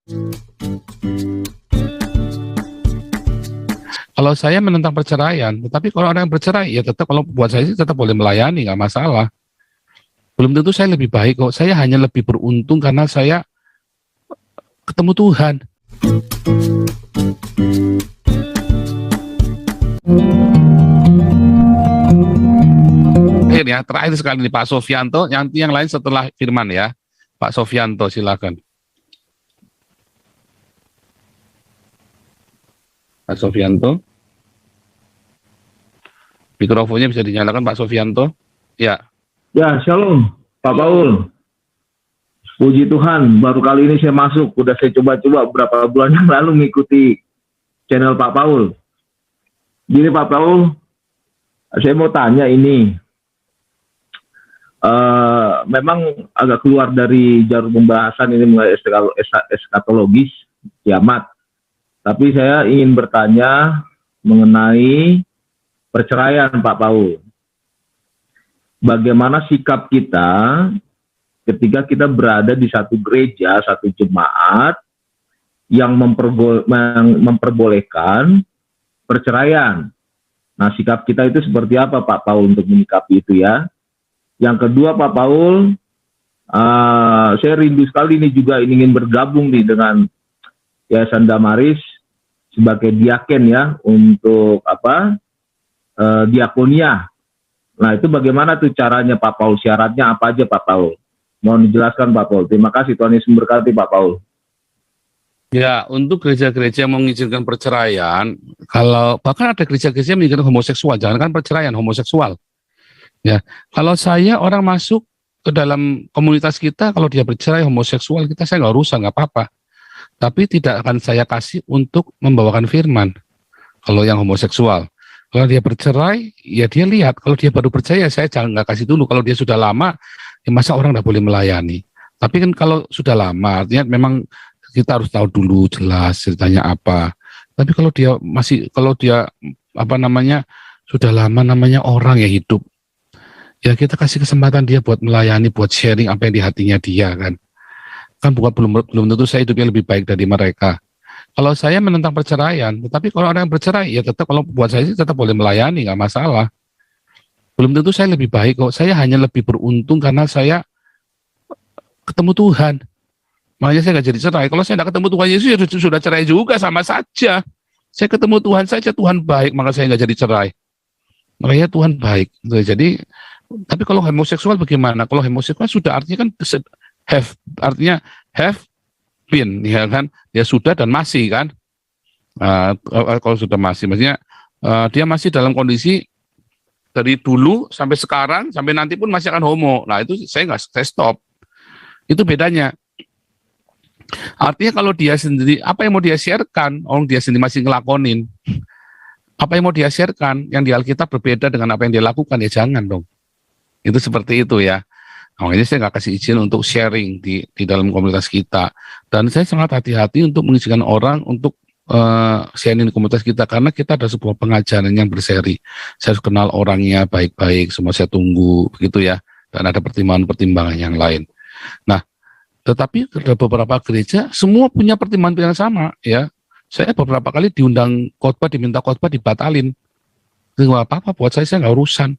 Kalau saya menentang perceraian, tetapi kalau orang yang bercerai, ya tetap kalau buat saya sih tetap boleh melayani, nggak masalah. Belum tentu saya lebih baik kok. Saya hanya lebih beruntung karena saya ketemu Tuhan. Terakhir sekali nih Pak Sofianto, yang lain setelah Firman ya. Pak Sofianto silakan. Pak Sofianto. Mikrofonnya bisa dinyalakan Pak Sofianto. Ya. Ya, shalom Pak Paul. Puji Tuhan, baru kali ini saya masuk. Udah saya coba-coba beberapa bulan yang lalu mengikuti channel Pak Paul. Gini Pak Paul, saya mau tanya ini. Memang agak keluar dari jalur pembahasan ini mengenai eskatologis, kiamat. Tapi saya ingin bertanya mengenai perceraian Pak Paul. Bagaimana sikap kita ketika kita berada di satu gereja, satu jemaat yang memperbolehkan perceraian. Nah, sikap kita itu seperti apa Pak Paul untuk menyikapi itu ya? Yang kedua Pak Paul, saya rindu sekali ini juga ingin bergabung nih dengan Yayasan Damaris sebagai diaken ya untuk diakonia. Nah itu bagaimana tuh caranya Pak Paul? Syaratnya apa aja Pak Paul? Mohon dijelaskan Pak Paul. Terima kasih, Tuhan Yesus memberkati Pak Paul. Ya, untuk gereja-gereja yang mengizinkan perceraian, kalau bahkan ada gereja-gereja yang mengizinkan homoseksual, jangankan perceraian, homoseksual. Ya, kalau saya orang masuk ke dalam komunitas kita, kalau dia bercerai homoseksual, saya nggak urusan, nggak apa-apa. Tapi tidak akan saya kasih untuk membawakan firman. Kalau yang homoseksual, kalau dia bercerai, ya dia lihat. Kalau dia baru percaya, saya jangan nggak kasih dulu. Kalau dia sudah lama, ya masa orang nggak boleh melayani. Tapi kan kalau sudah lama, artinya memang kita harus tahu dulu jelas ceritanya apa. Tapi kalau dia sudah lama namanya orang ya hidup. Ya kita kasih kesempatan dia buat melayani, buat sharing apa yang di hatinya dia kan. Kan belum tentu saya hidupnya lebih baik dari mereka. Kalau saya menentang perceraian, tetapi kalau orang yang bercerai, ya tetap kalau buat saya sih tetap boleh melayani, nggak masalah. Belum tentu saya lebih baik kok. Saya hanya lebih beruntung karena saya ketemu Tuhan. Makanya saya nggak jadi cerai. Kalau saya nggak ketemu Tuhan Yesus, ya sudah cerai juga, sama saja. Saya ketemu Tuhan saja, Tuhan baik, maka saya nggak jadi cerai. Makanya Tuhan baik. Jadi tapi kalau homoseksual bagaimana? Kalau homoseksual sudah artinya kan have been, ya kan? Dia sudah dan masih kan? Kalau sudah masih, maksudnya dia masih dalam kondisi dari dulu sampai sekarang sampai nanti pun masih akan homo. Nah itu saya stop. Itu bedanya. Artinya kalau dia sendiri apa yang mau dia sharekan? Orang dia sendiri masih ngelakonin. Apa yang mau dia sharekan? Yang di Alkitab berbeda dengan apa yang dia lakukan, ya jangan dong. Itu seperti itu ya. Makanya saya nggak kasih izin untuk sharing di dalam komunitas kita. Dan saya sangat hati-hati untuk mengizinkan orang untuk sharing di komunitas kita. Karena kita ada sebuah pengajaran yang berseri. Saya harus kenal orangnya baik-baik, semua saya tunggu, begitu ya. Dan ada pertimbangan-pertimbangan yang lain. Nah, tetapi ada beberapa gereja, semua punya pertimbangan yang sama ya. Saya beberapa kali diundang khotbah, diminta khotbah, dibatalin. Nggak apa-apa, buat saya nggak urusan.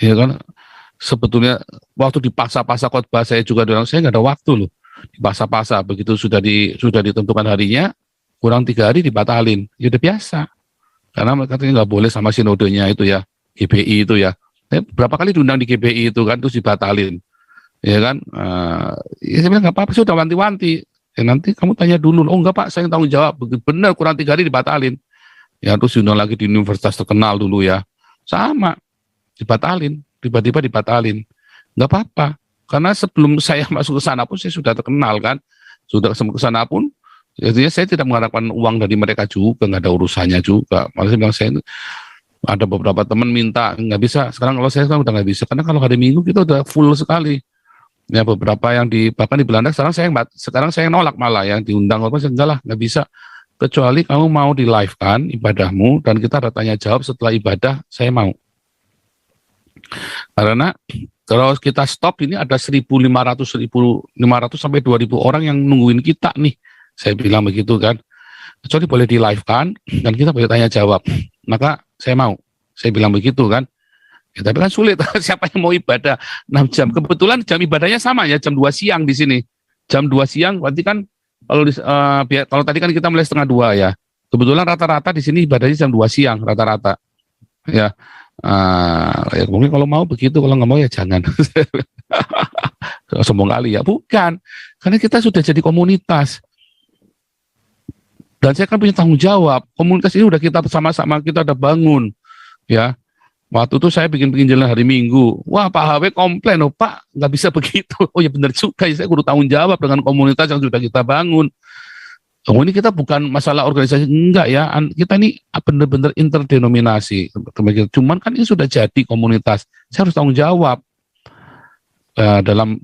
Ya kan, sebetulnya waktu dipaksa-paksa khotbah saya juga bilang saya nggak ada waktu loh, dipaksa-paksa begitu sudah ditentukan harinya kurang 3 hari dibatalin, ya udah biasa karena katanya nggak boleh sama sinodenya itu ya, GBI itu ya. Berapa kali diundang di GBI itu kan terus dibatalin, ya kan. Ya saya bilang nggak apa-apa, sudah wanti-wanti ya, nanti kamu tanya dulu. Oh enggak Pak, saya yang tanggung jawab, benar kurang 3 hari dibatalin ya, terus diundang lagi di universitas terkenal dulu ya, sama dibatalin. Tiba-tiba dibatalin, nggak apa-apa, karena sebelum saya masuk ke sana pun saya sudah terkenal kan, sudah ke sana pun, jadi saya tidak mengharapkan uang dari mereka juga, nggak ada urusannya juga. Malah saya bilang saya ada beberapa teman minta nggak bisa, sekarang kalau saya sekarang udah nggak bisa, karena kalau hari Minggu kita udah full sekali. Ya beberapa yang bahkan di Belanda sekarang saya nolak malah yang diundang, apa saya enggak lah, nggak bisa, kecuali kamu mau di live kan ibadahmu dan kita ada tanya jawab setelah ibadah, saya mau. Karena kalau kita stop ini ada 1.500 sampai 2.000 orang yang nungguin kita nih Saya bilang begitu kan. Kecuali boleh di live kan, dan kita boleh tanya jawab. Maka saya mau. Saya bilang begitu kan. Ya, tapi kan sulit. Siapa yang mau ibadah 6 jam? Kebetulan jam ibadahnya sama ya, jam 2 siang di sini. Jam 2 siang, berarti kan kalau tadi kan kita mulai setengah 2 ya. Kebetulan rata-rata di sini ibadahnya jam 2 siang rata-rata. Ya, ya mungkin kalau mau begitu, kalau nggak mau ya jangan. Sombong kali ya, bukan. Karena kita sudah jadi komunitas. Dan saya kan punya tanggung jawab. Komunitas ini udah kita sama-sama kita udah bangun, ya. Waktu itu saya bikin penginjilan hari Minggu. Wah, Pak HW komplain, oh Pak, nggak bisa begitu. Oh ya benar juga, saya kudu tanggung jawab dengan komunitas yang sudah kita bangun. Oh ini kita bukan masalah organisasi, enggak ya. Kita ini benar-benar interdenominasi. Cuman kan ini sudah jadi komunitas. Saya harus tanggung jawab dalam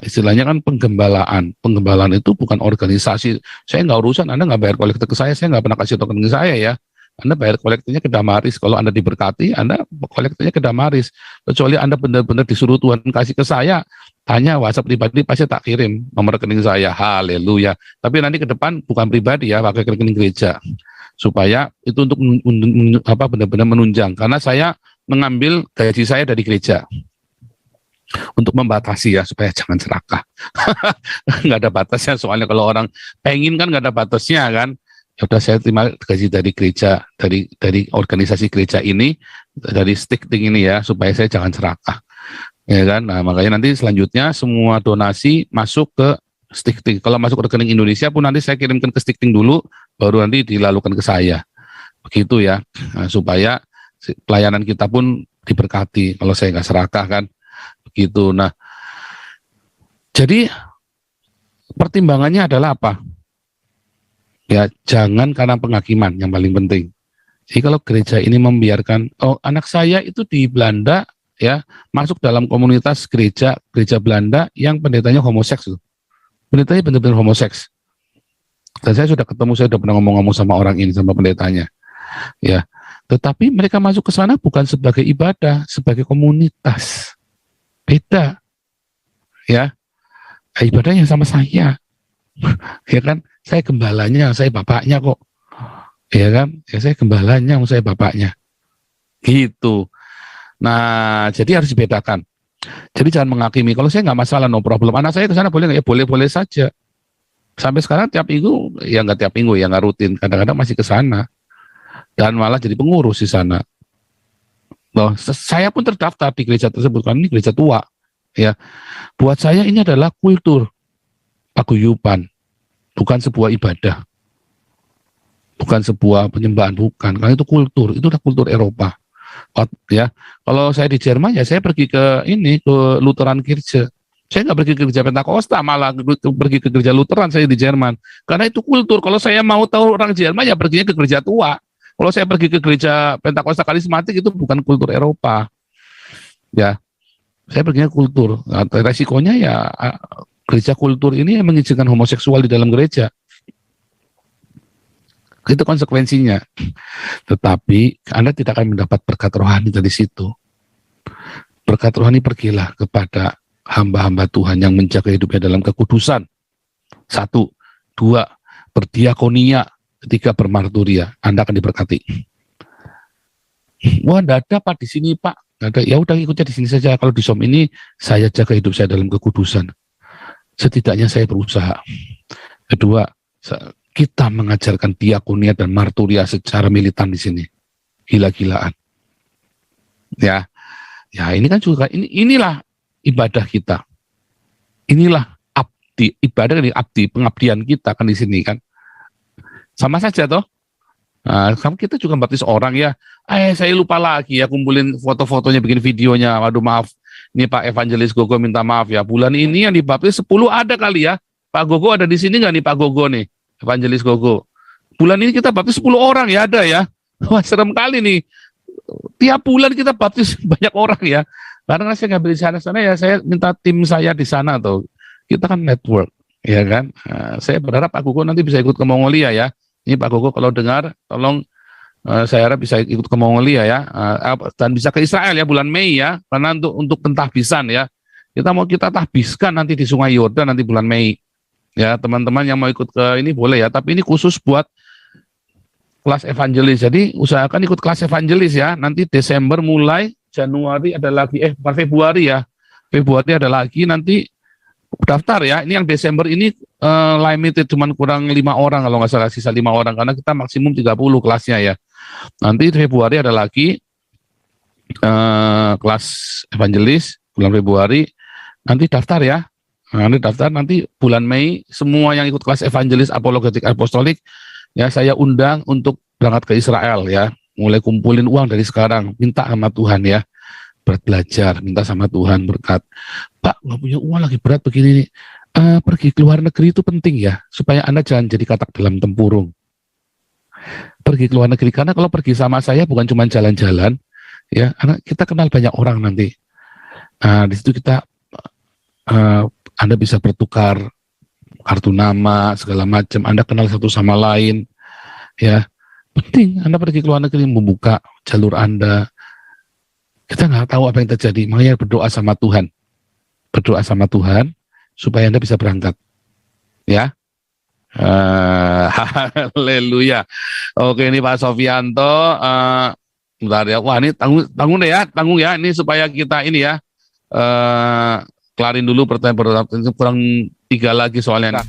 istilahnya kan penggembalaan. Penggembalaan itu bukan organisasi. Saya nggak urusan, Anda nggak bayar kolektor ke saya nggak pernah kasih token ke saya ya. Anda bayar kolektornya ke Damaris. Kalau Anda diberkati, Anda kolektornya ke Damaris. Kecuali Anda benar-benar disuruh Tuhan kasih ke saya, tanya WhatsApp pribadi, pasti tak kirim nomor rekening saya. Haleluya. Tapi nanti ke depan bukan pribadi ya, pakai rekening gereja. Supaya itu untuk benar-benar menunjang. Karena saya mengambil gaji saya dari gereja. Untuk membatasi ya, supaya jangan serakah. Nggak ada batasnya, soalnya kalau orang pengen kan nggak ada batasnya kan. Ya udah, saya terima gaji dari gereja, dari organisasi gereja ini, dari sticking ini ya, supaya saya jangan serakah, ya kan. Nah makanya nanti selanjutnya semua donasi masuk ke sticking. Kalau masuk ke rekening Indonesia pun nanti saya kirimkan ke sticking dulu, baru nanti dilalukan ke saya, begitu ya. Nah, supaya pelayanan kita pun diberkati. Kalau saya nggak serakah kan, begitu. Nah, jadi pertimbangannya adalah apa? Ya, jangan karena penghakiman yang paling penting. Jadi kalau gereja ini membiarkan, oh anak saya itu di Belanda ya, masuk dalam komunitas gereja Belanda yang pendetanya homoseks. Pendetanya benar-benar homoseks. Dan saya sudah ketemu, saya sudah pernah ngomong-ngomong sama orang ini, sama pendetanya. Ya, tetapi mereka masuk ke sana bukan sebagai ibadah, sebagai komunitas. Beda. Ya, ibadahnya sama saya. Ya kan? Saya gembalanya, saya bapaknya kok. Ya kan? Ya saya gembalanya, saya bapaknya. Gitu. Nah, jadi harus dibedakan. Jadi jangan menghakimi. Kalau saya nggak masalah, no problem. Anak saya ke sana boleh nggak? Ya boleh-boleh saja. Sampai sekarang tiap minggu, ya nggak tiap minggu, ya nggak rutin. Kadang-kadang masih ke sana. Dan malah jadi pengurus di sana. Loh, saya pun terdaftar di gereja tersebut. Kan ini gereja tua. Ya, buat saya ini adalah kultur paguyuban. Bukan sebuah ibadah, bukan sebuah penyembahan, bukan. Karena itu kultur, itu udah kultur Eropa. Ya, kalau saya di Jerman ya saya pergi ke Lutheran Kirche. Saya nggak pergi ke gereja Pentakosta, malah pergi ke gereja Lutheran saya di Jerman. Karena itu kultur. Kalau saya mau tahu orang Jerman ya perginya ke gereja tua. Kalau saya pergi ke gereja Pentakosta karismatik itu bukan kultur Eropa. Ya, saya perginya kultur. Nah, resikonya ya gereja kultur ini yang mengizinkan homoseksual di dalam gereja. Itu konsekuensinya. Tetapi Anda tidak akan mendapat berkat rohani dari situ. Berkat rohani pergilah kepada hamba-hamba Tuhan yang menjaga hidupnya dalam kekudusan. 1. 2. Berdiakonia. 3. Bermarturia. Anda akan diberkati. Wah, enggak ada Pak di sini Pak. Nggak ada. Ya udah ikutnya di sini saja. Kalau di SOM ini saya jaga hidup saya dalam kekudusan. Setidaknya saya berusaha. Kedua, kita mengajarkan diakonia dan marturia secara militan di sini. Gila-gilaan. Ya, ini kan juga inilah ibadah kita. Inilah abdi, ibadah ini abdi, pengabdian kita kan di sini kan. Sama saja toh. Nah, kita juga baptis orang ya. Saya lupa lagi ya, kumpulin foto-fotonya, bikin videonya. Waduh maaf. Ini Pak Evangelis Gogo minta maaf ya. Bulan ini yang dibaptis 10 ada kali ya. Pak Gogo ada di sini nggak nih Pak Gogo nih? Evangelis Gogo. Bulan ini kita baptis 10 orang ya, ada ya. Wah serem kali nih. Tiap bulan kita baptis banyak orang ya. Karena saya nggak di sana ya, saya minta tim saya di sana tuh. Kita kan network, ya kan. Nah, saya berharap Pak Gogo nanti bisa ikut ke Mongolia ya. Ini Pak Gogo kalau dengar, tolong saya harap bisa ikut ke Mongolia ya, dan bisa ke Israel ya bulan Mei ya, karena untuk pentahbisan ya. Kita mau kita tahbiskan nanti di Sungai Yordan nanti bulan Mei, Ya, teman-teman yang mau ikut ke ini boleh ya, tapi ini khusus buat kelas evangelis. Jadi usahakan ikut kelas evangelis ya. Nanti Desember mulai, Januari ada lagi, bukan Februari ya. Februari ada lagi, nanti daftar ya. Ini yang Desember ini limited, cuman kurang 5 orang kalau nggak salah, sisa 5 orang karena kita maksimum 30 kelasnya ya. Nanti Februari ada lagi kelas evangelis bulan Februari. Nanti daftar ya. Nanti daftar, nanti bulan Mei semua yang ikut kelas evangelis apologetik apostolik ya saya undang untuk berangkat ke Israel ya. Mulai kumpulin uang dari sekarang, minta sama Tuhan ya. Belajar, minta sama Tuhan berkat. Pak, nggak punya uang lagi berat begini nih. Pergi ke luar negeri itu penting ya, supaya Anda jangan jadi katak dalam tempurung. Pergi ke luar negeri, karena kalau pergi sama saya bukan cuma jalan-jalan, ya, karena kita kenal banyak orang nanti. Di situ kita Anda bisa bertukar kartu nama segala macam, Anda kenal satu sama lain, ya. Penting Anda pergi ke luar negeri membuka jalur Anda. Kita nggak tahu apa yang terjadi, makanya berdoa sama Tuhan. Berdoa sama Tuhan supaya Anda bisa berangkat. Ya. Haleluya. Oke, ini Pak Sofianto. Bentar ya. Wah, ini tanggung deh ya, tanggung ya. Ini supaya kita ini ya kelarin dulu pertanyaan kurang 3 lagi soalnya.